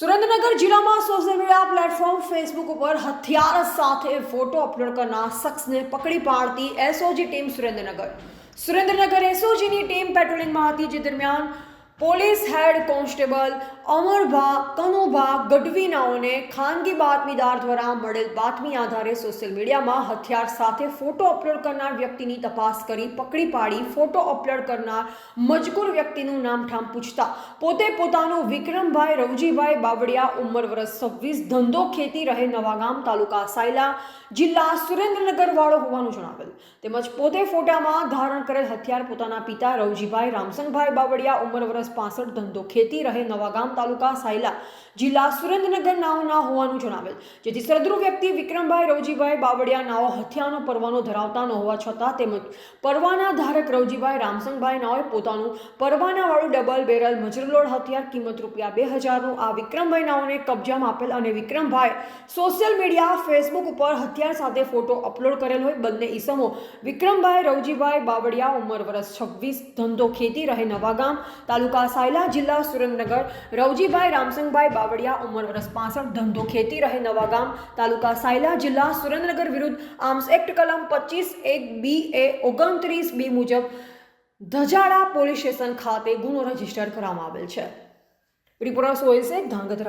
સુરેન્દ્રનગર જિલ્લામાં social media platform Facebook ઉપર હથિયાર સાથે ફોટો અપલોડ કરનાર શખ્સને પકડી પાડતી એસઓજી ટીમ સુરેન્દ્રનગર એસઓજીની ટીમ પેટ્રોલિંગમાં હતી, જે દરમિયાન પોલીસ હેડ કોન્સ્ટેબલ અમરભા કનુભા ગઢવીનાઓને ખાનગી બાતમીદાર દ્વારા મળેલ બાતમી આધારે સોશિયલ મીડિયામાં હથિયાર સાથે ફોટો અપલોડ કરનાર વ્યક્તિની તપાસ કરી પકડી પાડી ફોટો અપલોડ કરનાર મજકૂર વ્યક્તિનું નામઠામ પૂછતા પોતે પોતાનું વિક્રમભાઈ રવજીભાઈ બાવળિયા, ઉંમર વર્ષ 26, ધંધો ખેતી, રહે નવાગામ, તાલુકા સાયલા, જિલ્લા સુરેન્દ્રનગર વાળો હોવાનું જણાવેલ. તેમજ પોતે ફોટામાં ધારણ કરેલ હથિયાર પોતાના પિતા રવજીભાઈ રામસંગભાઈ બાવળિયા, ઉંમર વર્ષ 65, ધંધો ખેતી, રહે નવાગામ, તાલુકા સાયલા, જિલ્લા સુરેન્દ્રનગર નાઓના હોવાનું જણાવેલ. જેથી સદરૂ વ્યક્તિ વિક્રમભાઈ રવજીભાઈ બાવળિયા નાઓ હથિયારનો પરવાનો ધરાવતા ન હોવા છતાં તેમજ પરવાના ધારક રવજીભાઈ રામસંગભાઈ નાઓએ પોતાનું પરવાનાવાળું ડબલ બેરલ મજરલોડ હથિયાર કિંમત ₹2,000નું આ વિક્રમભાઈ નાઓને કબજામાં આપેલ અને વિક્રમભાઈ સોશિયલ મીડિયા ફેસબુક ઉપર હથિયાર સાથે ફોટો અપલોડ કરેલ હોય. બંને ઈસમો વિક્રમભાઈ રવજીભાઈ બાવળિયા, ઉંમર વર્ષ 26, ધંધો ખેતી, રહે નવાગામ, તાલુકા સાયલા, જિલ્લા સુરેન્દ્રનગર, રવજીભાઈ રામસંગભાઈ બાવળિયા, ઉંમર વર્ષ 65, ધંધો ખેતી, રહે નવાગામ, તાલુકા સાયલા, જિલ્લા સુરેન્દ્રનગર વિરુદ્ધ આર્મ્સ એક્ટ કલમ 25(1)(b) એ 29(b) મુજબ ધજાડા પોલીસ સ્ટેશન ખાતે ગુનો રજીસ્ટર કરવામાં આવેલ છે. રિપોર્ટર સોહેલ શેખ, ધાંગધ્રા.